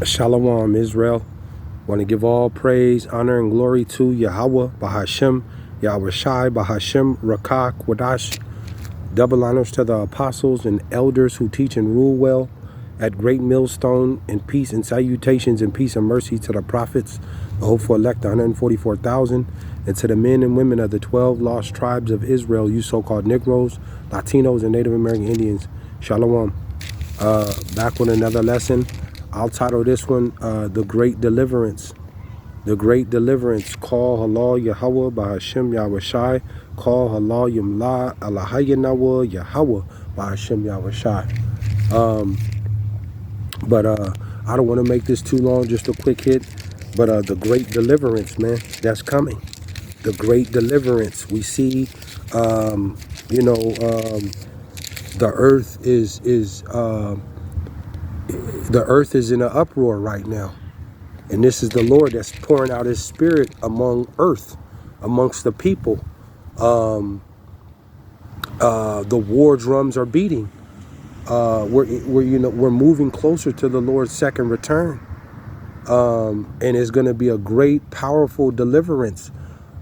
Shalom, Israel. Want to give all praise, honor, and glory to YAHAWAH, BASHAM, YAHAWAHSHI, BASHAM, Rakak, Wadash. Double honors to the apostles and elders who teach and rule well at Great Millstone, and peace and salutations and peace and mercy to the prophets, the hopeful elect, 144,000, and to the men and women of the 12 lost tribes of Israel, you so-called Negroes, Latinos, and Native American Indians. Shalom. Back with another lesson. I'll title this one, The Great Deliverance. The Great Deliverance. Call halal Yahawah BaHashem YAHAWAHSHI. Call halal Yamla Alahayanawa Yahawah BaHashem YAHAWAHSHI. But I don't want to make this too long, just a quick hit. But the Great Deliverance, man, that's coming. The Great Deliverance. We see, the earth is in an uproar right now. And this is the Lord that's pouring out his spirit among earth, amongst the people. The war drums are beating. We're moving closer to the Lord's second return. And it's going to be a great, powerful deliverance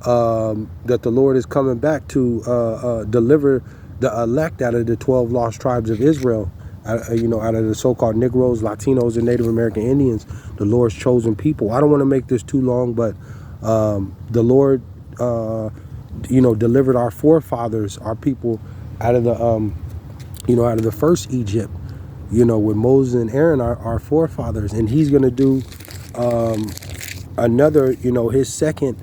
that the Lord is coming back to deliver the elect out of the 12 lost tribes of Israel. Out of the so-called Negroes, Latinos, and Native American Indians, the Lord's chosen people. I don't want to make this too long, but the Lord, delivered our forefathers, our people, out of the, out of the first Egypt, with Moses and Aaron, our forefathers, and He's going to do another, His second,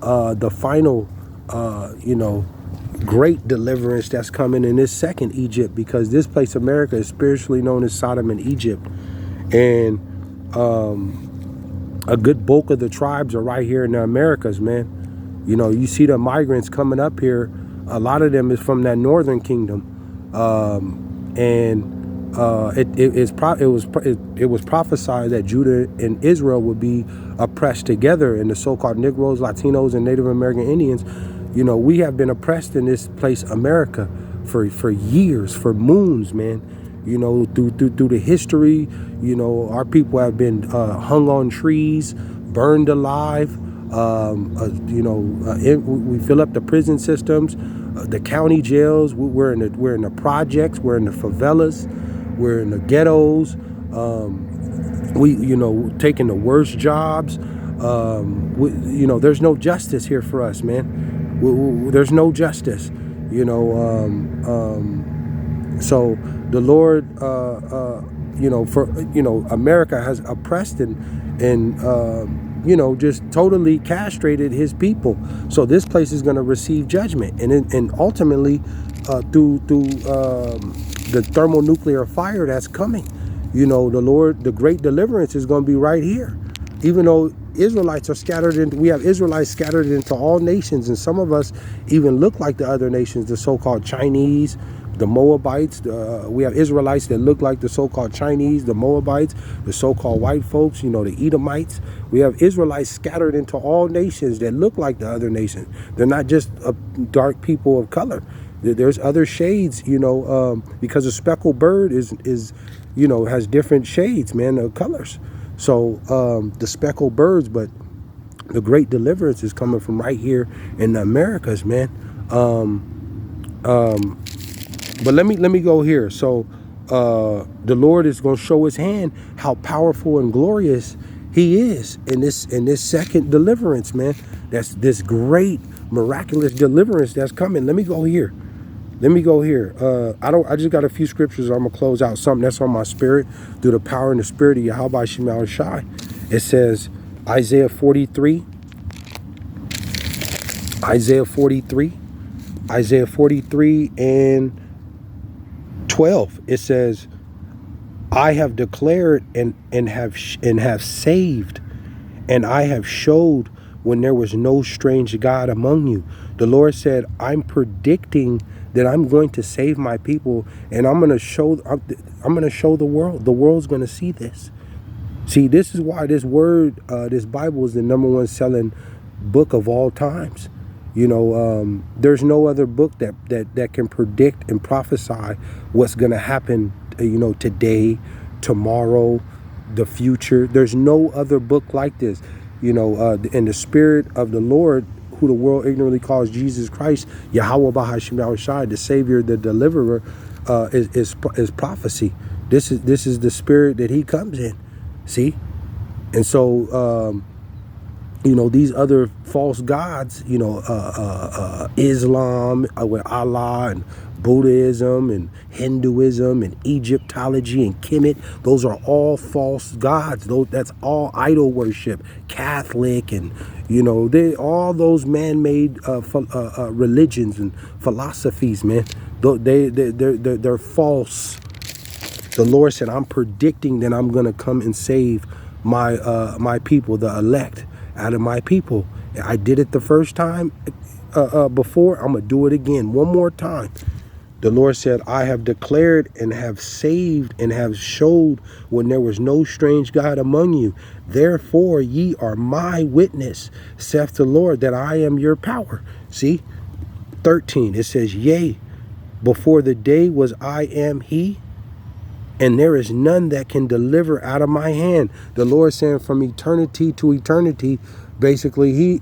the final, great deliverance that's coming in this second Egypt, because this place, America, is spiritually known as Sodom and Egypt. And a good bulk of the tribes are right here in the Americas, man. You see the migrants coming up here. A lot of them is from that northern kingdom. It was prophesied that Judah and Israel would be oppressed together, and the so-called Negroes, Latinos, and Native American Indians. We have been oppressed in this place, America, for years, for moons, man. Through the history, our people have been hung on trees, burned alive. We fill up the prison systems, the county jails. We're in the projects. We're in the favelas. We're in the ghettos. Taking the worst jobs. There's no justice here for us, man. There's no justice, so the Lord, America has oppressed and just totally castrated his people. So this place is going to receive judgment, and ultimately through the thermonuclear fire that's coming. The Lord, the great deliverance is going to be right here. Even though Israelites are scattered we have Israelites scattered into all nations, and some of us even look like the other nations, the so-called Chinese, the Moabites. We have Israelites that look like the so-called Chinese, the Moabites, the so-called white folks, the Edomites. We have Israelites scattered into all nations that look like the other nations. They're not just dark people of color. There's other shades, because a speckled bird is has different shades, man, of colors. So the speckled birds, but the great deliverance is coming from right here in the Americas, man. But let me go here. So the Lord is going to show his hand, how powerful and glorious he is in this second deliverance, man. That's this great miraculous deliverance that's coming. Let me go here. I just got a few scriptures. I'm gonna close out something that's on my spirit through the power and the spirit of YAHAWAHSHI. It says Isaiah 43 and 12. It says, I have declared and have saved, and I have showed when there was no strange God among you. The Lord said, I'm predicting that I'm going to save my people, and I'm going to show the world. The world's going to see this. See, this is why this word, this Bible is the #1 selling book of all times. There's no other book that can predict and prophesy what's going to happen, today, tomorrow, the future. There's no other book like this. And the Spirit of the Lord, who the world ignorantly calls Jesus Christ, YAHAWAHSHI, the Savior, the Deliverer, is prophecy. This is the Spirit that He comes in. See, and so these other false gods, Islam with Allah, and Buddhism and Hinduism and Egyptology and Kemet, those are all false gods. That's all idol worship. Catholic and all those man-made religions and philosophies, man. They're false. The Lord said, I'm predicting that I'm gonna come and save my people, the elect, out of my people. I did it the first time before. I'm gonna do it again one more time. The Lord said, I have declared and have saved and have showed when there was no strange God among you. Therefore ye are my witness, saith the Lord, that I am your power. See, 13, it says, yea, before the day was I am He, and there is none that can deliver out of my hand. The Lord saying, from eternity to eternity, basically, He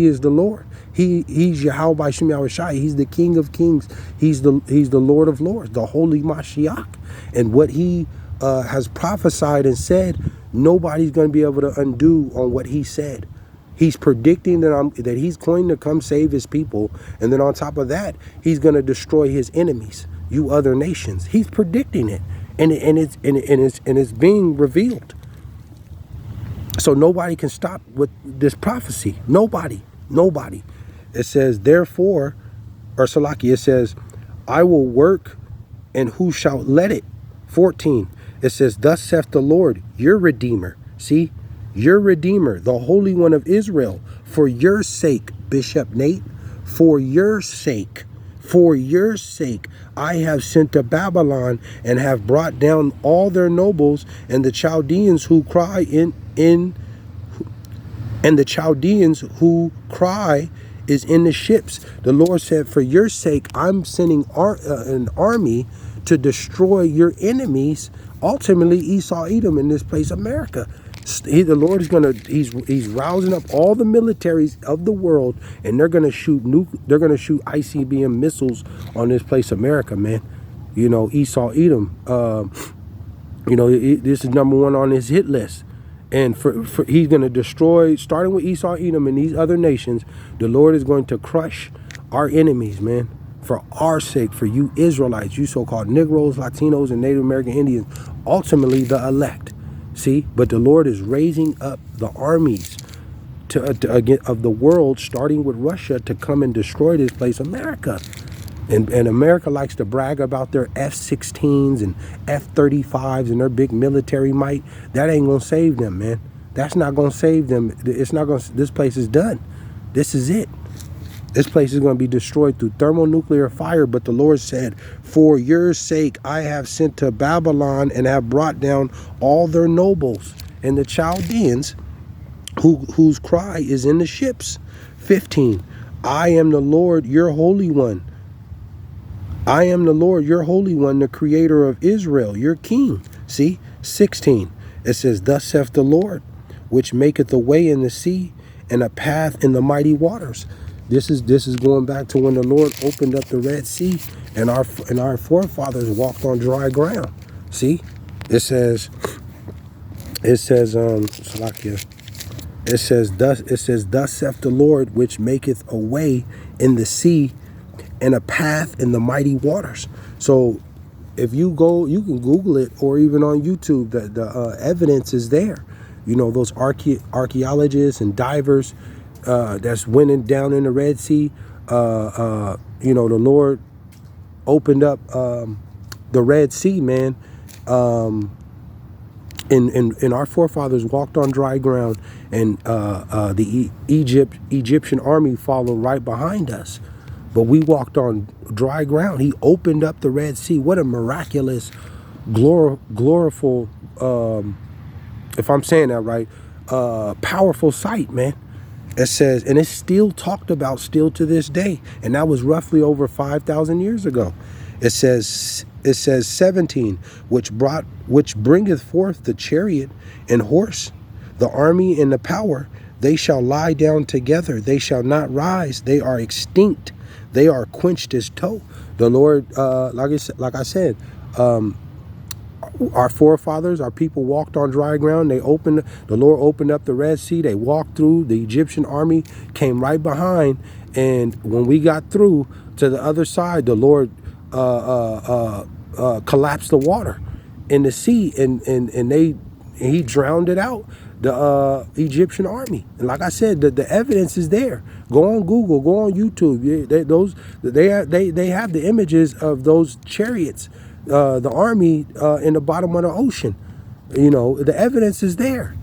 is the Lord. He's YAHAWAHSHI. He's the King of Kings. He's the Lord of Lords, the Holy Mashiach. And what He has prophesied and said, nobody's going to be able to undo on what He said. He's predicting that He's going to come save His people, and then on top of that, He's going to destroy His enemies, you other nations. He's predicting it, and it's being revealed. So nobody can stop with this prophecy. Nobody. It says, therefore, or Salaki, it says, I will work, and who shall let it? 14, it says, thus saith the Lord, your Redeemer. See, your Redeemer, the Holy One of Israel, for your sake, Bishop Nate, for your sake, I have sent to Babylon and have brought down all their nobles and the Chaldeans who cry and the Chaldeans who cry is in the ships. The Lord said, for your sake, I'm sending an army to destroy your enemies, ultimately Esau, Edom, in this place, America. The Lord is he's rousing up all the militaries of the world, and they're gonna shoot ICBM missiles on this place, America, man. Esau, Edom. This is number one on his hit list. And for he's going to destroy, starting with Esau, Edom, and these other nations. The Lord is going to crush our enemies, man, for our sake, for you Israelites, you so-called Negroes, Latinos, and Native American Indians, ultimately the elect. See, but the Lord is raising up the armies of the world, starting with Russia, to come and destroy this place, America. And America likes to brag about their F-16s and F-35s and their big military might. That ain't gonna save them, man. That's not gonna save them. It's not gonna. This place is done. This is it. This place is going to be destroyed through thermonuclear fire. But the Lord said, for your sake, I have sent to Babylon and have brought down all their nobles and the Chaldeans whose cry is in the ships. 15, I am the Lord, your Holy One. I am the Lord, your Holy One, the Creator of Israel, your King. See, 16, it says, thus saith the Lord, which maketh a way in the sea and a path in the mighty waters. This is going back to when the Lord opened up the Red Sea and our forefathers walked on dry ground. See, it says Salakia. It says thus saith the Lord, which maketh a way in the sea and a path in the mighty waters. So if you go, you can Google it, or even on YouTube, the evidence is there. Those archaeologists and divers that's went down in the Red Sea. The Lord opened up the Red Sea, man. And our forefathers walked on dry ground, and the Egyptian army followed right behind us. But we walked on dry ground. He opened up the Red Sea. What a miraculous, gloriful, if I'm saying that right, powerful sight, man. It says, and it's still talked about still to this day. And that was roughly over 5,000 years ago. It says, It says 17, which bringeth forth the chariot and horse, the army and the power. They shall lie down together. They shall not rise. They are extinct. They are quenched as tow. The Lord, like I said, our forefathers, our people walked on dry ground. The Lord opened up the Red Sea. They walked through. The Egyptian army came right behind. And when we got through to the other side, the Lord collapsed the water in the sea, and he drowned it out, the Egyptian army. And like I said, the evidence is there. Go on Google, go on YouTube. They have the images of those chariots, the army in the bottom of the ocean. You know, the evidence is there.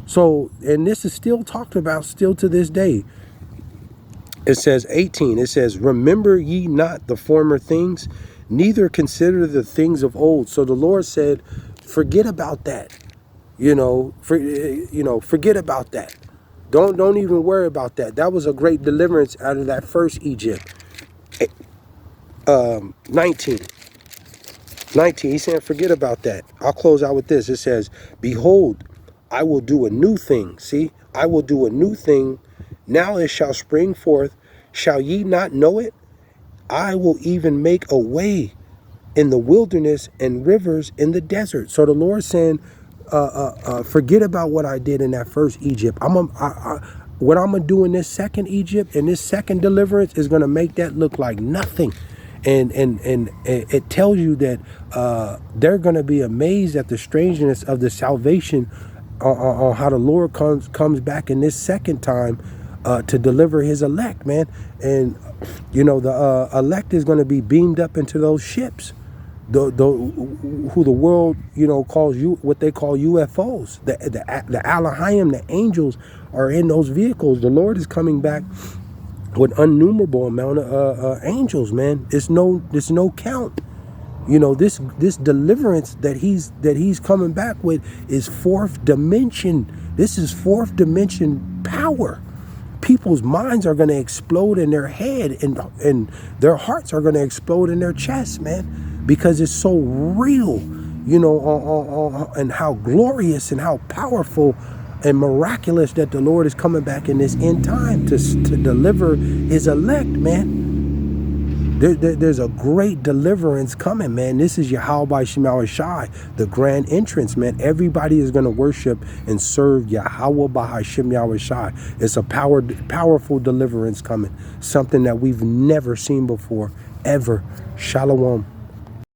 So, and this is still talked about still to this day. It says 18, it says, remember ye not the former things, neither consider the things of old. So the Lord said, forget about that. Forget about that. Don't even worry about that. That was a great deliverance out of that first Egypt. 19, he's saying, forget about that. I'll close out with this. It says, behold, I will do a new thing. See, I will do a new thing. Now it shall spring forth. Shall ye not know it? I will even make a way in the wilderness and rivers in the desert. So the Lord's saying, forget about what I did in that first Egypt. What I'm going to do in this second Egypt and this second deliverance is going to make that look like nothing. And it tells you that they're going to be amazed at the strangeness of the salvation on how the Lord comes back in this second time to deliver his elect, man. And, the elect is going to be beamed up into those ships. Who the world, calls what they call UFOs. The Elohim, the angels are in those vehicles. The Lord is coming back with innumerable amount of angels, man. It's no count. This deliverance that he's coming back with is fourth dimension. This is fourth dimension power. People's minds are going to explode in their head, and their hearts are going to explode in their chest, man, because it's so real, and how glorious and how powerful and miraculous that the Lord is coming back in this end time to deliver his elect, man. There's a great deliverance coming, man. This is YAHAWAHSHI, the grand entrance, man. Everybody is going to worship and serve YAHAWAH. It's a powerful deliverance coming, something that we've never seen before, ever. Shalom.